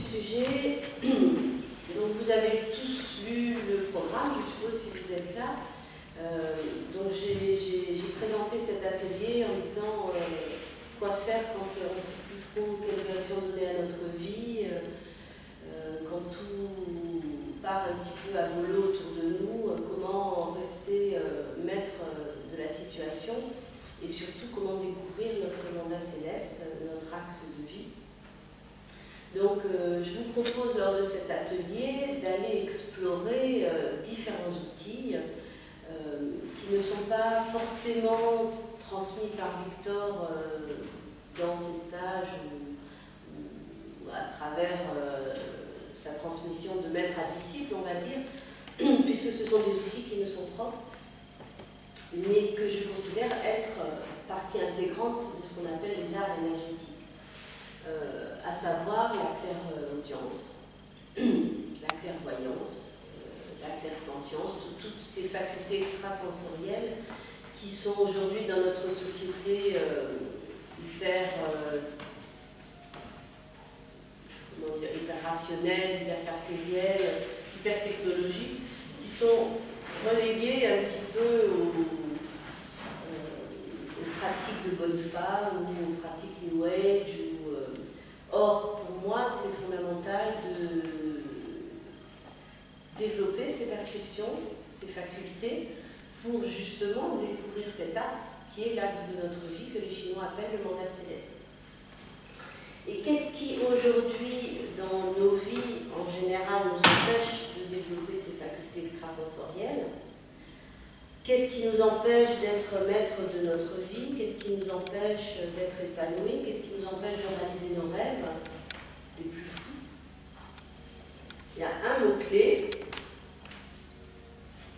sujet. Donc vous avez tous lu le programme, je suppose, si vous êtes là. Donc j'ai présenté cet atelier en disant quoi faire quand on ne sait plus trop quelle direction donner à notre vie, quand tout part un petit peu à volo autour de nous, comment rester maître de la situation et surtout comment découvrir notre mandat céleste, notre axe de vie. Donc je vous propose lors de cet atelier d'aller explorer différents outils qui ne sont pas forcément transmis par Victor dans ses stages ou à travers sa transmission de maître à disciple, on va dire, puisque ce sont des outils qui me sont propres, mais que je considère être partie intégrante de ce qu'on appelle les arts énergétiques. À savoir la clairaudience, la clairvoyance, la clairsentience, toutes ces facultés extrasensorielles qui sont aujourd'hui dans notre société hyper rationnelle, hyper cartésienne, hyper technologique, qui sont reléguées un petit peu aux pratiques de bonne femme ou aux pratiques New Age. Or, pour moi, c'est fondamental de développer ces perceptions, ces facultés, pour justement découvrir cet axe qui est l'axe de notre vie, que les Chinois appellent le mandat céleste. Et qu'est-ce qui, aujourd'hui, dans nos vies, en général, nous empêche de développer ces facultés extrasensorielles? Qu'est-ce qui nous empêche d'être maître de notre vie? Qu'est-ce qui nous empêche d'être épanoui? Qu'est-ce qui nous empêche de réaliser nos rêves les plus fous? Il y a un mot-clé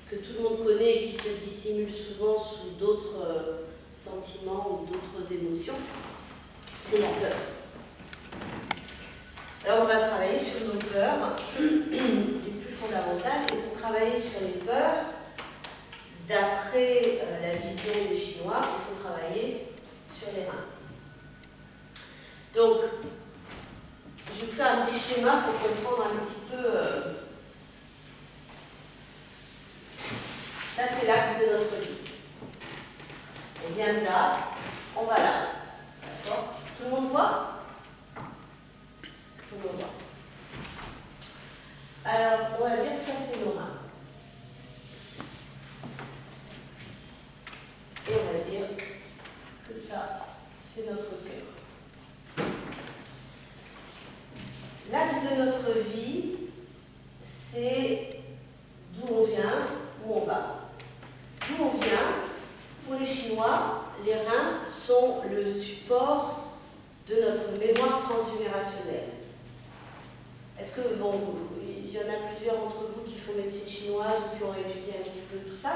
que tout le monde connaît et qui se dissimule souvent sous d'autres sentiments ou d'autres émotions, c'est la peur. Alors on va travailler sur nos peurs les plus fondamentales, et pour travailler sur les peurs, d'après la vision des Chinois, il faut travailler sur les reins. Donc, je vais vous faire un petit schéma pour comprendre un petit peu. Ça, c'est l'axe de notre vie. On vient de là, on va là. D'accord? Tout le monde voit? Tout le monde voit. Alors, on va dire que ça, c'est nos reins. Et on va dire que ça, c'est notre cœur. L'axe de notre vie, c'est d'où on vient, où on va. D'où on vient, pour les Chinois, les reins sont le support de notre mémoire transgénérationnelle. Est-ce que, bon, il y en a plusieurs d'entre vous qui font médecine chinoise ou qui ont étudié un petit peu tout ça?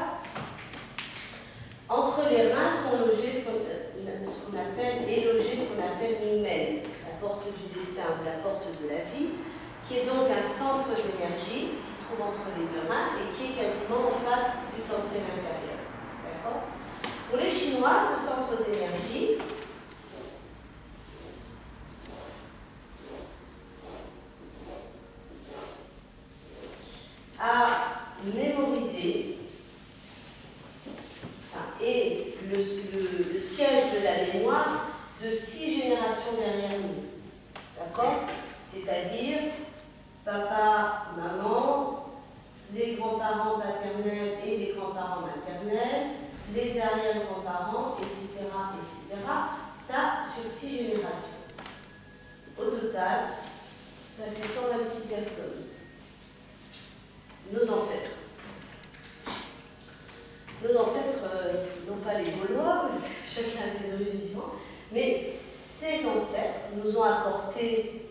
Entre les reins sont logés ce qu'on appelle l'hymen, la porte du destin ou la porte de la vie, qui est donc un centre d'énergie qui se trouve entre les deux reins et qui est quasiment en face du tantien inférieur. D'accord? Pour les Chinois, ce centre d'énergie a mémorisé et le siège de la mémoire de 6 générations derrière nous. D'accord? C'est-à-dire papa, maman, les grands-parents paternels et les grands-parents maternels, les arrière-grands-parents, etc., etc. Ça, sur 6 générations. Au total, ça fait 126 personnes. Nos ancêtres. Nos ancêtres, non pas les Gaulois, parce que chacun a des origines différentes, mais ces ancêtres nous ont apporté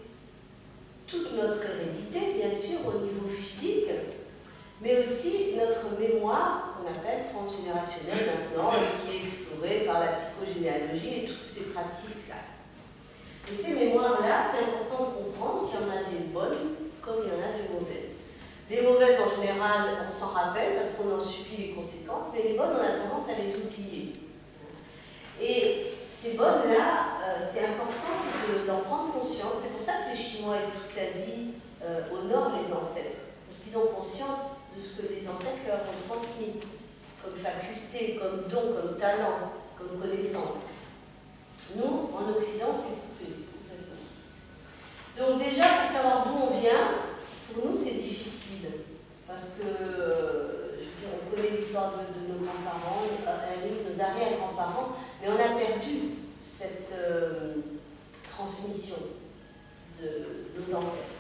toute notre hérédité, bien sûr, au niveau physique, mais aussi notre mémoire, qu'on appelle transgénérationnelle maintenant, qui est explorée par la psychogénéalogie et toutes ces pratiques-là. Et ces mémoires-là, c'est important de comprendre qu'il y en a des bonnes comme il y en a des mauvaises. Les mauvaises, en général, on s'en rappelle parce qu'on en subit les conséquences, mais les bonnes, on a tendance à les oublier. Et ces bonnes-là, c'est important d'en prendre conscience. C'est pour ça que les Chinois et toute l'Asie qu'ils ont conscience de ce que les ancêtres leur ont transmis, comme faculté, comme don, comme talent, comme connaissance. Nous, en Occident, c'est coupé. Donc déjà, pour savoir d'où on vient, pour nous, c'est difficile. Parce que, je veux dire, on connaît l'histoire de nos grands-parents, nos arrière-grands-parents, mais on a perdu cette transmission de nos ancêtres.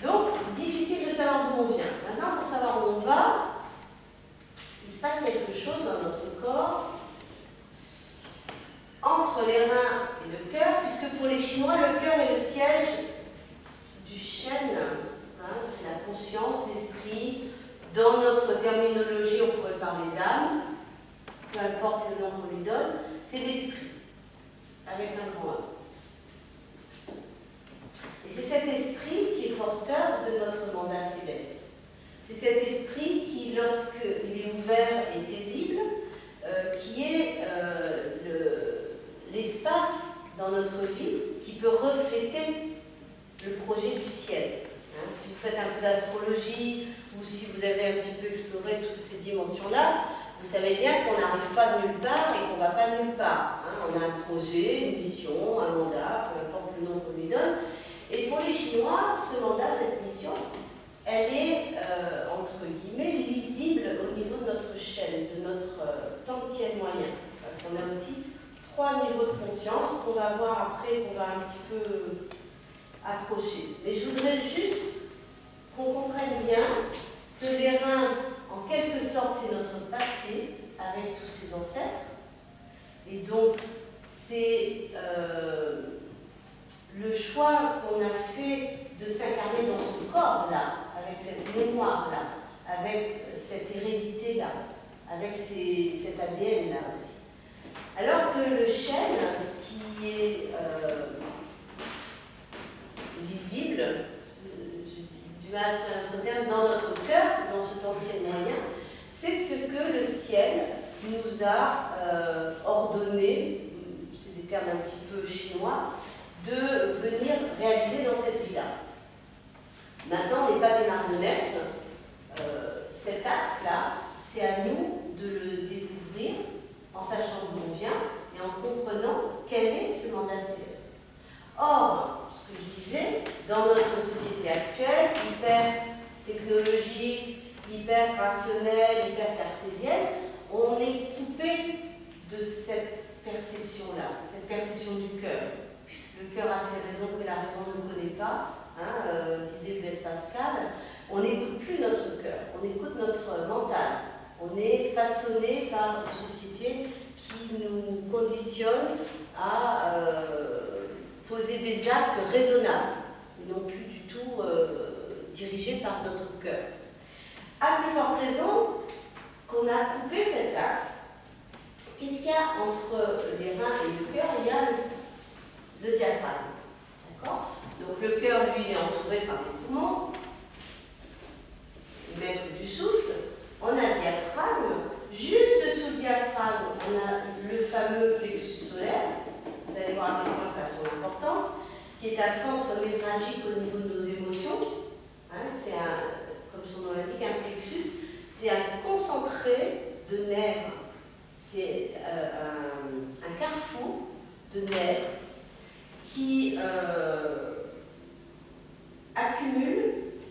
Donc, difficile de savoir d'où on vient. Maintenant, pour savoir où on va, il se passe quelque chose dans notre corps entre les reins et le cœur, puisque pour les Chinois, le cœur est le siège du chêne, hein, c'est la conscience, l'esprit. Dans notre terminologie, on pourrait parler d'âme, peu importe le nom qu'on lui donne, c'est l'esprit, avec un grand A. Et c'est cet esprit qui est porteur de notre mandat céleste. C'est cet esprit qui, lorsqu'il est ouvert et paisible, qui est l'espace dans notre vie qui peut refléter le projet du ciel. Hein, si vous faites un peu d'astrologie ou si vous avez un petit peu exploré toutes ces dimensions-là, vous savez bien qu'on n'arrive pas de nulle part et qu'on ne va pas nulle part. Hein. On a un projet, une mission, un mandat, peu importe le nom qu'on lui donne. Et pour les Chinois, ce mandat, cette mission, elle est, entre guillemets, lisible au niveau de notre chaîne, de notre tantien moyen. Parce qu'on a aussi 3 niveaux de conscience qu'on va voir après, qu'on va un petit peu approcher. Mais je voudrais juste qu'on comprenne bien que les reins, en quelque sorte, c'est notre passé avec tous ces ancêtres. Et donc, c'est le choix qu'on a fait de s'incarner dans ce corps-là, avec cette mémoire-là, avec cette hérédité-là, avec cet ADN-là aussi. Alors que le chêne, ce qui est lisible, du mal à trouver un autre terme, dans notre cœur, dans ce tantien moyen, c'est ce que le ciel nous a ordonné, c'est des termes un petit peu chinois, de venir réaliser dans cette vie-là. Maintenant, on n'est pas des marionnettes. Cet axe-là, c'est à nous de le découvrir en sachant d'où on vient et en comprenant quel est ce mandat céleste. Or, ce que je disais, dans notre société actuelle, hyper technologique, hyper rationnelle, hyper cartésienne, on est coupé de cette perception-là, cette perception du cœur. Le cœur a ses raisons que la raison ne connaît pas, hein, disait Blaise Pascal. On n'écoute plus notre cœur, on écoute notre mental. On est façonné par une société qui nous conditionne à poser des actes raisonnables, et non plus du tout dirigés par notre cœur. À plus forte raison qu'on a coupé cet axe. Qu'est-ce qu'il y a entre les reins et le cœur? Il y a le diaphragme. D'accord? Donc le cœur, lui, est entouré par les poumons, le maître du souffle. On a le diaphragme. Juste sous le diaphragme, on a le fameux plexus solaire. Vous allez voir à quel point ça a son importance, qui est un centre névralgique au niveau de nos émotions. Hein, c'est comme son nom l'indique, un plexus. C'est un concentré de nerfs. C'est un carrefour de nerfs qui accumule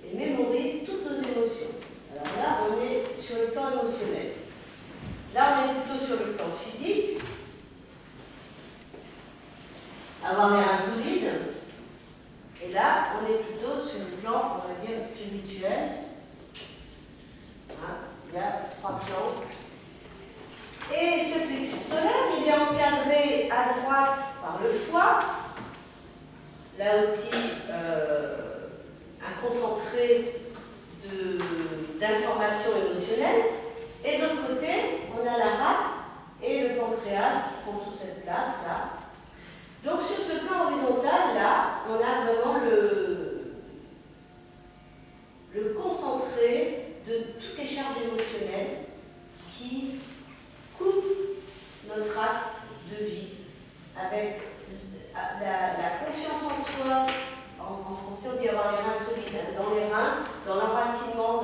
et mémorise toutes nos émotions. Alors là, on est sur le plan émotionnel. Là, on est plutôt sur le plan physique. Avoir les reins solides. Et là, on est plutôt sur le plan, on va dire, spirituel. Hein, il y a 3 plans. Et ce plexus solaire, il est encadré à droite par le foie. Là aussi, un concentré d'informations émotionnelles. Et de l'autre côté, on a la rate et le pancréas qui font toute cette place-là. Donc sur ce plan horizontal, là, on a vraiment le concentré de toutes les charges émotionnelles qui coupent notre axe de vie avec la confiance en soi. En français, on dit avoir les reins solides, dans les reins, dans l'enracinement,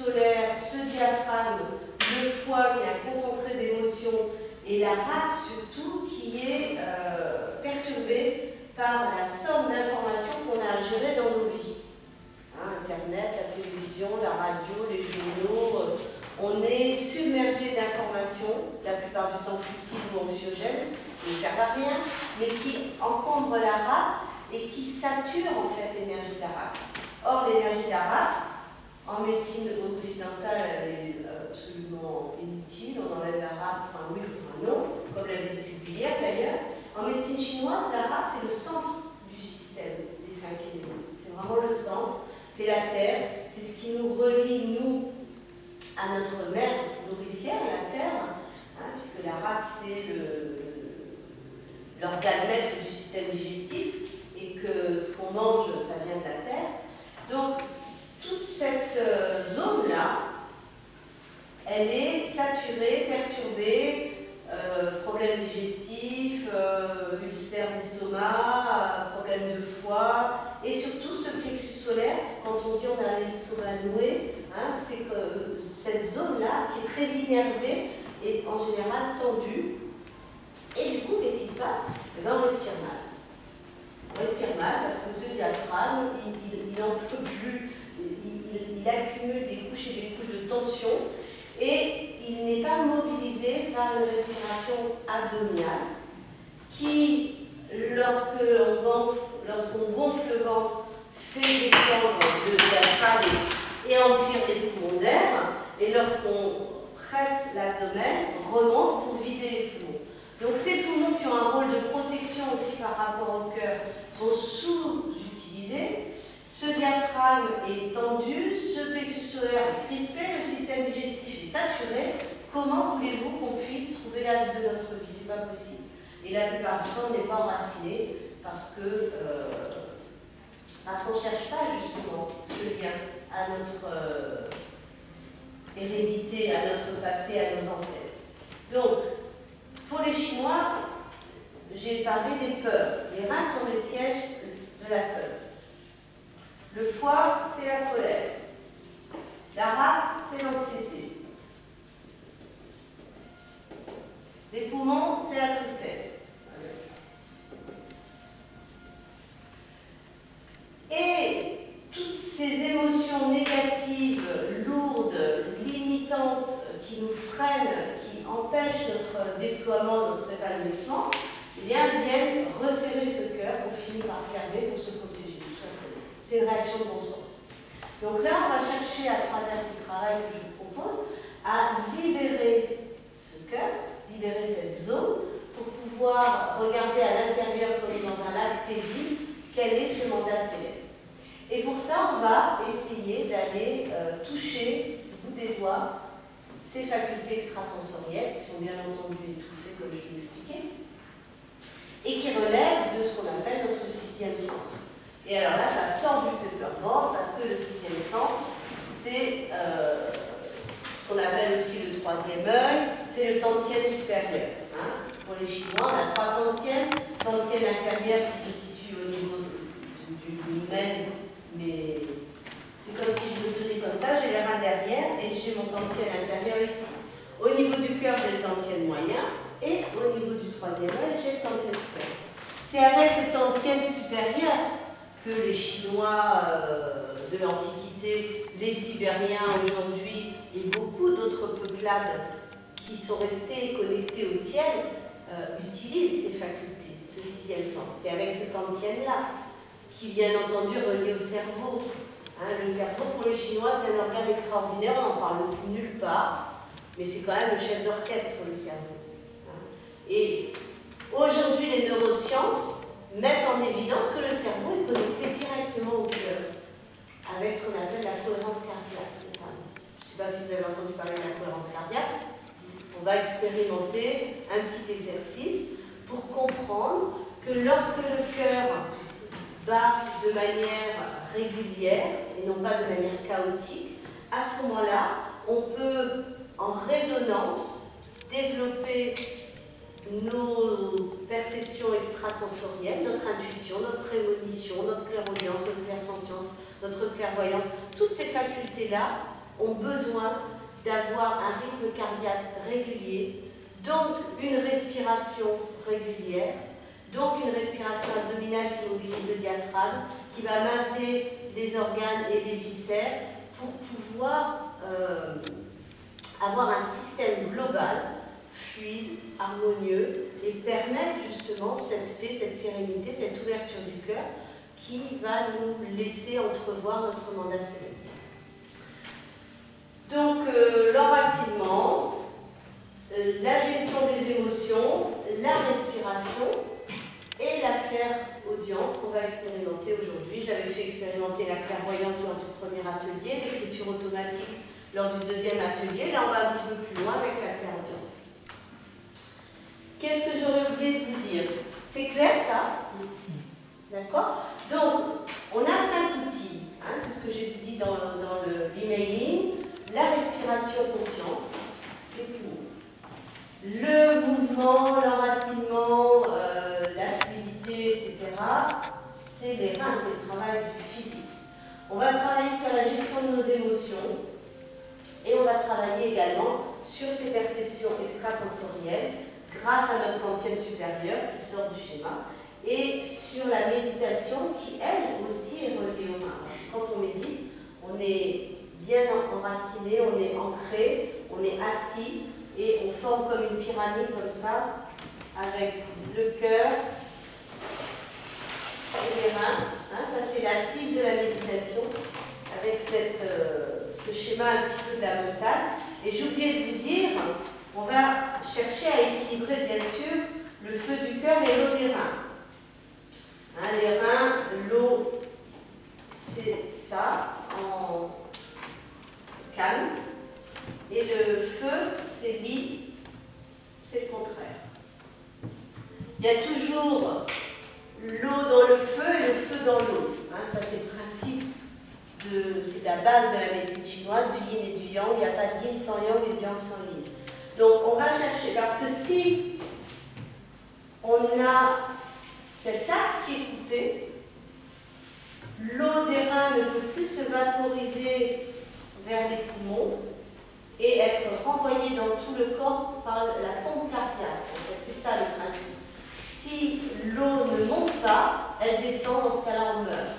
solaire, ce diaphragme, le foie qui est un concentré d'émotions et la rate surtout qui est perturbée par la somme d'informations qu'on a à gérer dans nos vies. Hein, Internet, la télévision, la radio, les journaux, on est submergé d'informations, la plupart du temps futiles ou anxiogènes, qui ne servent à rien, mais qui encombrent la rate et qui saturent en fait l'énergie de la rate. Or, l'énergie de la rate, en médecine occidentale, elle est absolument inutile, on enlève la rate, enfin oui, enfin non, comme la vésicule biliaire d'ailleurs. En médecine chinoise, la rate, c'est le centre du système des 5 éléments. C'est vraiment le centre, c'est la terre, c'est ce qui nous relie, nous, à notre mère nourricière, la terre, hein, puisque la rate, c'est l'organe maître du système digestif, et que ce qu'on mange, ça vient de la terre. Donc, toute cette zone-là, elle est saturée, perturbée, problèmes digestifs, ulcères d'estomac, problèmes de foie, et surtout ce plexus solaire, quand on dit on a l'estomac noué, hein, c'est que cette zone-là, qui est très innervée, est en général tendue. Et du coup, qu'est-ce qui se passe? Eh bien, on respire mal. On respire mal parce que ce diaphragme, il n'en peut plus, il accumule des couches et des couches de tension et il n'est pas mobilisé par une respiration abdominale qui, lorsqu'on gonfle le ventre, fait descendre le diaphragme et empire les poumons d'air, et lorsqu'on presse l'abdomen, remonte pour vider les poumons. Donc ces poumons qui ont un rôle de protection aussi par rapport au cœur sont sous-utilisés. Ce diaphragme est tendu, ce plexus solaire est crispé, le système digestif est saturé. Comment voulez-vous qu'on puisse trouver la vie de notre vie? C'est pas possible. Et la plupart du temps, on n'est pas enraciné parce qu'on ne cherche pas justement ce lien à notre hérédité, à notre passé, à nos ancêtres. Donc, pour les Chinois, j'ai parlé des peurs. Les reins sont les sièges de la peur. Le foie, c'est la colère. La rate, c'est l'anxiété. Les poumons, c'est la tristesse. Et toutes ces émotions négatives, lourdes, limitantes, qui nous freinent, qui empêchent notre déploiement, notre épanouissement, eh bien, viennent resserrer ce cœur qu'on finit par fermer pour se protéger, tout simplement. C'est une réaction de bon sens. Donc là, on va chercher, à travers ce travail que je vous propose, à libérer ce cœur, libérer cette zone, pour pouvoir regarder à l'intérieur, comme dans un lac paisible, quel est ce mandat céleste. Et pour ça, on va essayer d'aller toucher du bout des doigts ces facultés extrasensorielles, qui sont bien entendu étouffées, comme je vous l'expliquais, et qui relèvent de ce qu'on appelle notre 6e sens. Et alors là, ça sort du paperboard, parce que le 6e sens, c'est ce qu'on appelle aussi le 3e œil, c'est le tantième supérieur. Hein. Pour les Chinois, on a 3 tantièmes. Tantième inférieur qui se situe au niveau du lumen, mais c'est comme si je me tenais comme ça, j'ai les reins derrière et j'ai mon tantième inférieur ici. Au niveau du cœur, j'ai le tantième moyen et au niveau du 3e œil, j'ai le tantième supérieur. C'est avec ce tantième supérieur que les Chinois de l'Antiquité, les Sibériens aujourd'hui et beaucoup d'autres peuplades qui sont restés connectés au ciel utilisent ces facultés, ce 6e sens. C'est avec ce tantième-là qui, bien entendu, relie au cerveau. Hein, le cerveau, pour les Chinois, c'est un organe extraordinaire, on n'en parle nulle part, mais c'est quand même le chef d'orchestre, le cerveau. Hein. Et aujourd'hui, les neurosciences mettent en évidence que le cerveau est connecté directement au cœur, avec ce qu'on appelle la cohérence cardiaque. Je ne sais pas si vous avez entendu parler de la cohérence cardiaque. On va expérimenter un petit exercice pour comprendre que lorsque le cœur bat de manière régulière et non pas de manière chaotique, à ce moment-là, on peut, en résonance, développer nos perceptions extrasensorielles, notre intuition, notre prémonition, notre clairaudience, notre clairsentience, notre clairvoyance. Toutes ces facultés-là ont besoin d'avoir un rythme cardiaque régulier, donc une respiration régulière, donc une respiration abdominale qui mobilise le diaphragme, qui va masser les organes et les viscères pour pouvoir avoir un système global, fluide, harmonieux, et permettre justement cette paix, cette sérénité, cette ouverture du cœur qui va nous laisser entrevoir notre mandat céleste. Donc l'enracinement, la gestion des émotions, la respiration et la clairaudience qu'on va expérimenter aujourd'hui. J'avais fait expérimenter la clairvoyance lors du premier atelier, l'écriture automatique lors du deuxième atelier. Là, on va un petit peu plus loin avec la clairaudience. Qu'est-ce que j'aurais oublié de vous dire? C'est clair, ça? D'accord? Donc, on a 5 outils. Hein, c'est ce que j'ai dit dans l'emailing. La respiration consciente, les poumons. Le mouvement, l'enracinement, la fluidité, etc., c'est les reins, c'est le travail du physique. On va travailler sur la gestion de nos émotions et on va travailler également sur ces perceptions extrasensorielles grâce à notre quantième supérieure qui sort du schéma et sur la méditation qui, elle aussi, est reliée aux mains. Quand on médite, on est bien enraciné, on est ancré, on est assis et on forme comme une pyramide comme ça avec le cœur et les mains. Hein, ça c'est la cible de la méditation avec ce schéma un petit peu de la montagne. Et j'ai oublié de vous dire, on va chercher à équilibrer bien sûr le feu du cœur et l'eau des reins. Hein, les reins, l'eau, c'est ça en calme. Et le feu, c'est lui, c'est le contraire. Il y a toujours l'eau dans le feu et le feu dans l'eau. Hein, ça, c'est le principe, c'est la base de la médecine chinoise, du yin et du yang. Il n'y a pas de yin sans yang et de yang sans yin. Donc, on va chercher, parce que si on a cet axe qui est coupé, l'eau des reins ne peut plus se vaporiser vers les poumons et être renvoyée dans tout le corps par la pompe cardiaque. En fait, c'est ça le principe. Si l'eau ne monte pas, elle descend, dans ce cas-là, on meurt.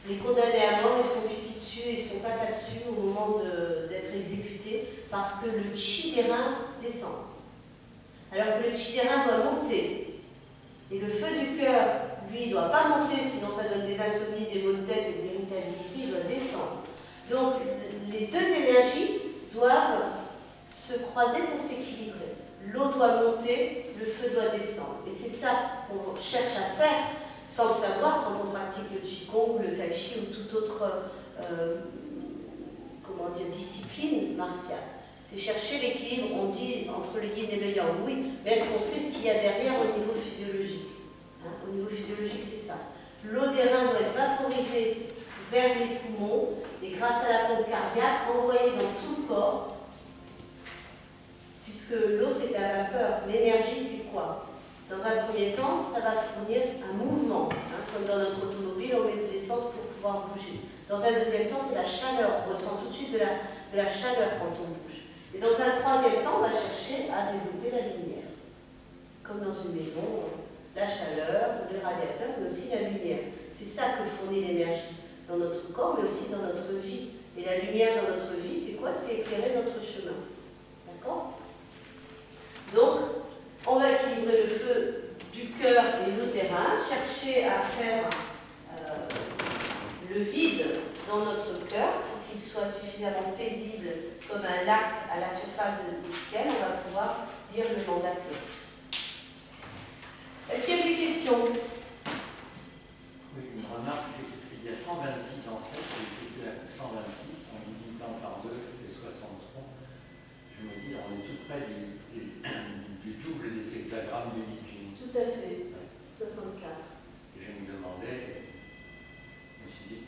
Les condamnés à mort, ils se font pipi dessus, ils se font caca dessus au moment d'être exécutés parce que le chi des reins descend. Alors que le chi des reins doit monter. Et le feu du cœur, lui, ne doit pas monter, sinon ça donne des insomnies, des maux de tête et de l'irritabilité, il doit descendre. Donc, les deux énergies doivent se croiser pour s'équilibrer. L'eau doit monter, le feu doit descendre. Et c'est ça qu'on cherche à faire, sans le savoir, quand on pratique le Qigong ou le Tai Chi ou toute autre discipline martiale. C'est chercher l'équilibre, on dit, entre le yin et le yang. Oui, mais est-ce qu'on sait ce qu'il y a derrière au niveau physiologique? Hein, au niveau physiologique, c'est ça. L'eau des reins doit être vaporisée vers les poumons et grâce à la pompe cardiaque, envoyée dans tout le corps, puisque l'eau, c'est la vapeur. L'énergie, c'est quoi? Dans un premier temps, ça va fournir un mouvement. Hein, comme dans notre automobile, on met de l'essence pour pouvoir bouger. Dans un deuxième temps, c'est la chaleur. On ressent tout de suite de la chaleur quand on bouge. Et dans un troisième temps, on va chercher à développer la lumière. Comme dans une maison, la chaleur, les radiateurs, mais aussi la lumière. C'est ça que fournit l'énergie dans notre corps, mais aussi dans notre vie. Et la lumière dans notre vie, c'est quoi? C'est éclairer notre chemin. D'accord? Donc, on va équilibrer le feu du cœur et l'eau des reins, chercher à faire le vide dans notre cœur pour qu'il soit suffisamment paisible comme un lac à la surface duquel on va pouvoir lire le mandat céleste. Est-ce qu'il y a des questions? Oui, une remarque, c'est qu'il y a 126 ancêtres, et à 126, en divisant par 2, ça fait 63. Je me dis, on est tout près du double des hexagrammes du Yin. Tout à fait, ouais. 64. Et je me demandais, je me suis dit,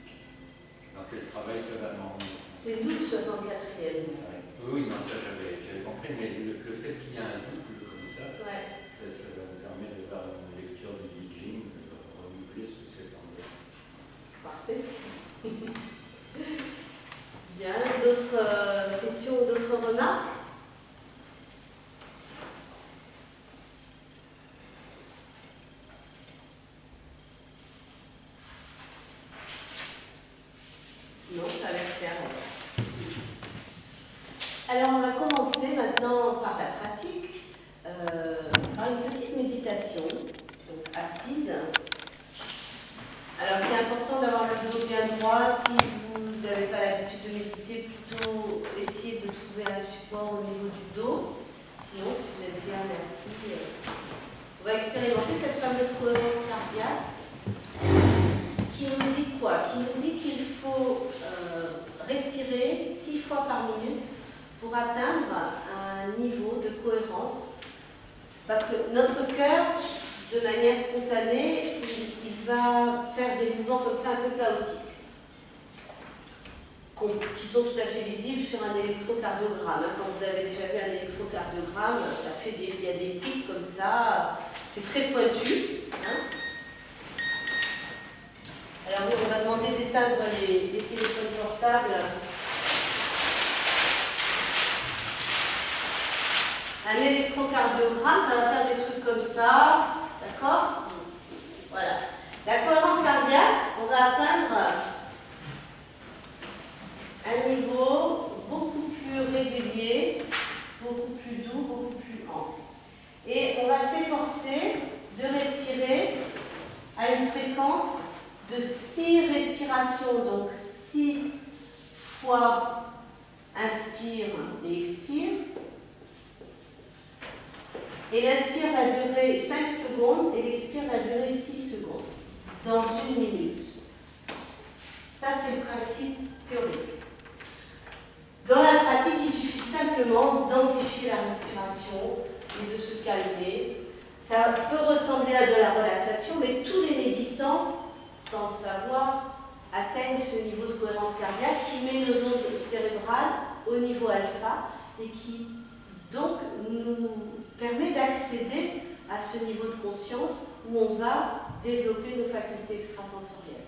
dans quel travail ça va m'emmener? C'est nous le 64e. Oui, non, ça j'avais compris, mais le fait qu'il y ait un double comme ça, ouais. ça me permet de faire une lecture du Yin, de renouveler ce que c'est en fait. Parfait. Bien, d'autres remarques? Non, ça a l'air clair. Alors, on va commencer maintenant par la pratique, par une petite méditation, donc assise. Alors, c'est important d'avoir le dos bien droit. Si vous n'avez pas l'habitude de méditer, plutôt essayez de trouver un support au niveau du dos. Sinon, si vous êtes bien assis, on va expérimenter cette fameuse cohérence cardiaque qui nous dit quoi? Qui nous dit qu'il faut respirer 6 fois par minute pour atteindre un niveau de cohérence. Parce que notre cœur, de manière spontanée, il va faire des mouvements comme ça un peu chaotiques, qui sont tout à fait visibles sur un électrocardiogramme. Quand vous avez déjà vu un électrocardiogramme, il y a des pics comme ça, c'est très pointu. Alors on va demander d'éteindre les téléphones portables. Un électrocardiogramme, ça va faire des trucs comme ça, d'accord? Voilà. La cohérence cardiaque, on va atteindre un niveau beaucoup plus régulier, beaucoup plus doux, beaucoup plus ample. Et on va s'efforcer de respirer à une fréquence de 6 respirations, donc 6 fois inspire et expire. Et l'inspire va durer 5 secondes et l'expire va durer 6 secondes, dans 1 minute. Ça, c'est le principe théorique. Dans la pratique, il suffit simplement d'amplifier la respiration et de se calmer. Ça peut ressembler à de la relaxation, mais tous les méditants, sans le savoir, atteignent ce niveau de cohérence cardiaque qui met nos ondes cérébrales au niveau alpha et qui donc nous permet d'accéder à ce niveau de conscience où on va développer nos facultés extrasensorielles.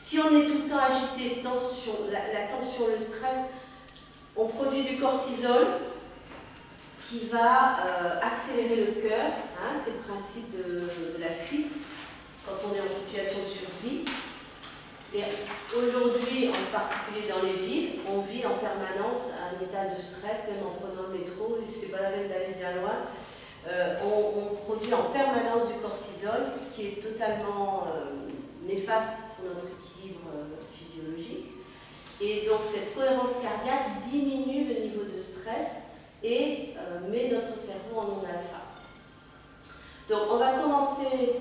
Si on est tout le temps agité, la tension, le stress, on produit du cortisol qui va accélérer le cœur. C'est le principe de la fuite quand on est en situation de survie. Et aujourd'hui, en particulier dans les villes, on vit en permanence un état de stress, même en prenant le métro, c'est pas la peine d'aller bien loin. On produit en permanence du cortisol, ce qui est totalement néfaste pour notre équilibre physiologique. Et donc cette cohérence cardiaque diminue le niveau de stress et met notre cerveau en onde alpha. Donc on va commencer.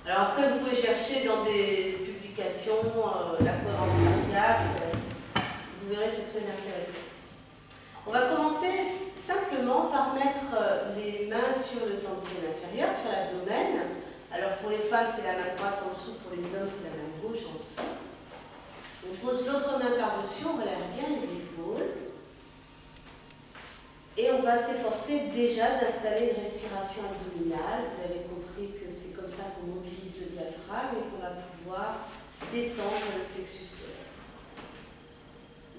Alors après, vous pouvez chercher dans des publications la cohérence cardiaque, vous verrez, c'est très intéressant. On va commencer simplement par mettre les mains sur le tendon inférieur, sur l'abdomen. Alors pour les femmes, c'est la main droite en dessous, pour les hommes, c'est la main gauche en dessous. On pose l'autre main par-dessus, on relève bien les épaules. Et on va s'efforcer déjà d'installer une respiration abdominale. Vous avez compris que c'est comme ça qu'on mobilise le diaphragme et qu'on va pouvoir détendre le plexus solaire.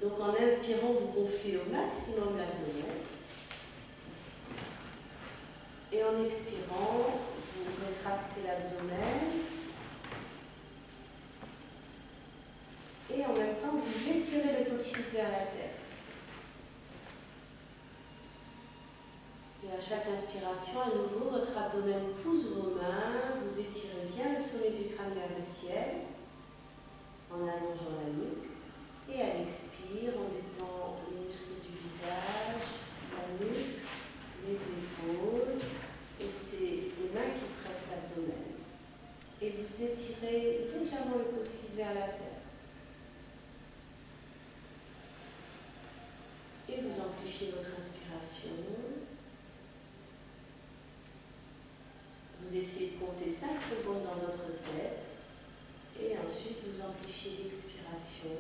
Donc en inspirant, vous gonflez au maximum l'abdomen. Et en expirant, vous rétractez l'abdomen. Et en même temps, vous étirez le coccyx vers la terre. Et à chaque inspiration, à nouveau, votre abdomen pousse vos mains, vous étirez bien le sommet du crâne vers le ciel, en allongeant la nuque. Et à l'expire, on détend les muscles du visage, la nuque, les épaules, et c'est les mains qui pressent l'abdomen. Et vous étirez légèrement le coccyx vers la terre. Et vous amplifiez votre inspiration. Vous essayez de compter 5 secondes dans votre tête. Et ensuite, vous amplifiez l'expiration.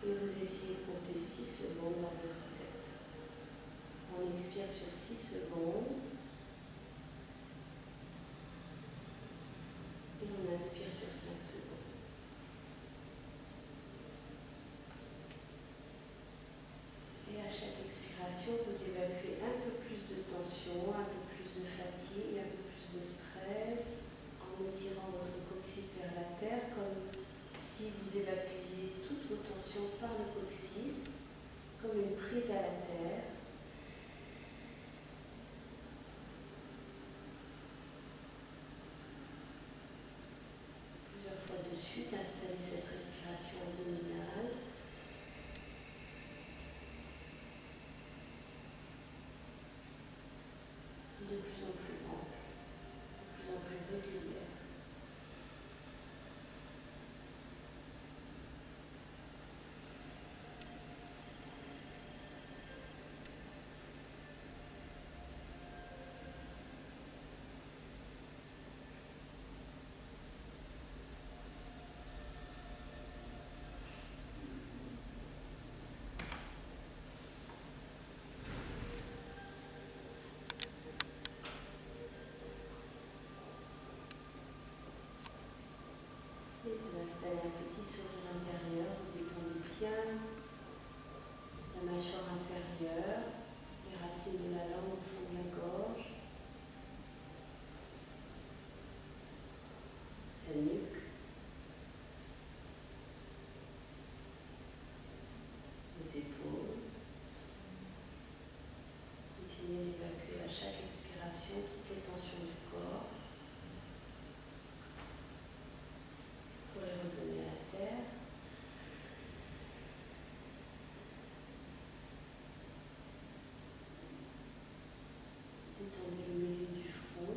Et vous essayez de compter 6 secondes dans votre tête. On expire sur 6 secondes. Et on inspire sur 5 secondes. Et à chaque expiration, l'expiration, vous évacuez un peu plus de tension, un peu plus de fatigue, un peu plus de stress, en étirant votre coccyx vers la terre, comme si vous évacuiez toutes vos tensions par le coccyx, comme une prise à la terre. Plusieurs fois de suite, installez cette respiration abdominale. De plus en plus ample, de plus en plus régulière. Et vous installez un petit sourire intérieur, vous détendez bien la mâchoire inférieure, les racines de la langue au fond de la gorge, la nuque, les épaules. Continuez d'évacuer à chaque expiration toutes les tensions du corps pour les redonner à la terre. Détendez le milieu du front.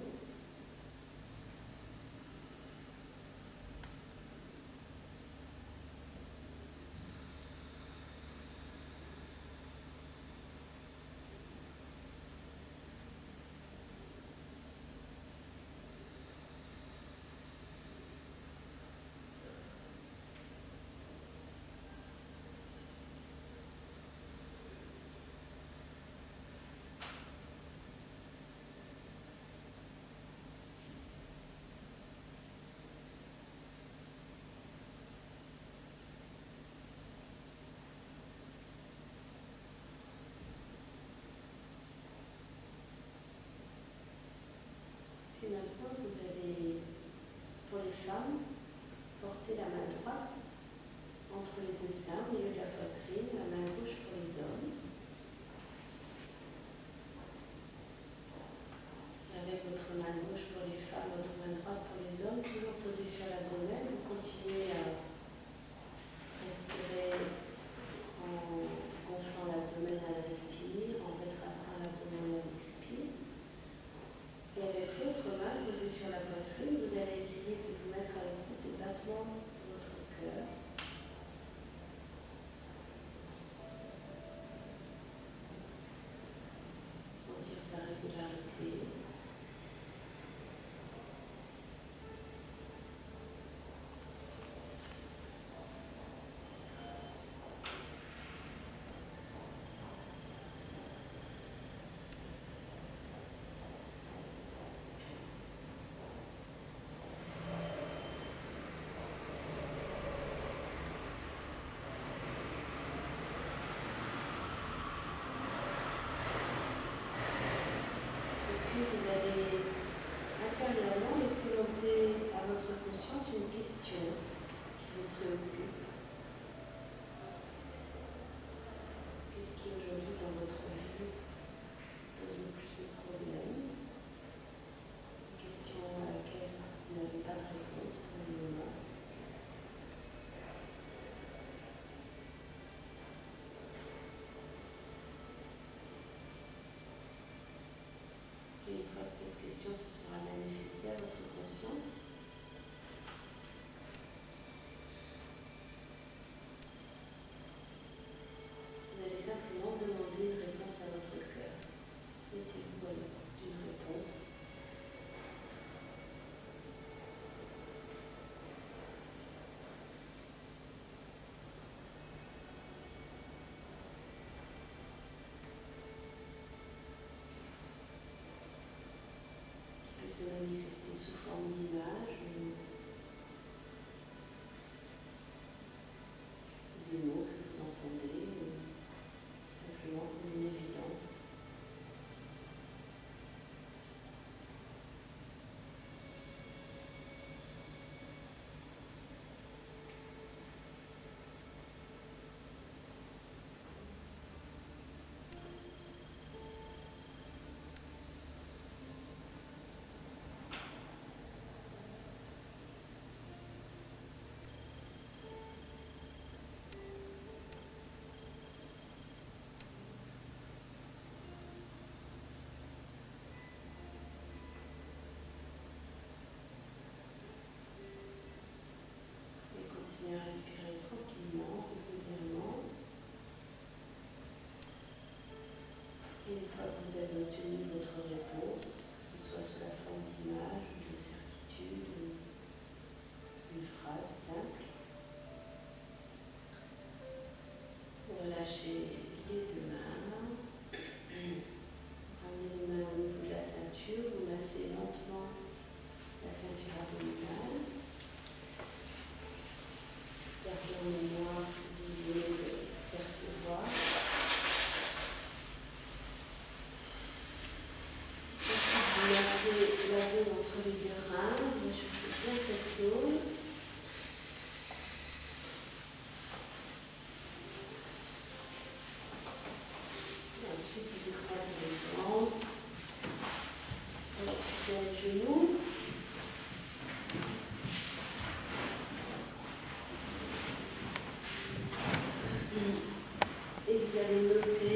Puis maintenant, vous allez, pour les femmes, porter la main droite entre les deux seins, au milieu de la poitrine, la main gauche pour les hommes. Avec votre main gauche pour les femmes, votre main droite pour les hommes, toujours posée sur l'abdomen, vous continuez à respirer en gonflant l'abdomen à l'inspire, en rétractant l'abdomen à l'expire. Et avec l'autre main posée sur la poitrine, vous allez essayer de vous mettre à l'écoute des battements de votre cœur. Sentir sa régularité. Vous allez intérieurement laisser monter à votre conscience une question qui vous préoccupe. Qu'est-ce qui aujourd'hui dans votre vie pose le plus de problèmes? Une question à laquelle vous n'avez pas de réponse pour le moment. Et une fois que cette question se sera manifestée à votre conscience, vous avez obtenu votre réponse, que ce soit sous la forme d'image ou de certitude ou une phrase simple. Relâchez les deux mains. Ramenez les mains au niveau de la ceinture. Vous massez lentement la ceinture abdominale. Gardez en mémoire ce que vous voulez percevoir. Vous massez la zone entre les deux reins. Vous ajoutez bien cette zone. Ensuite, vous écrasez les jambes, rectifiez les genoux. Et vous allez noter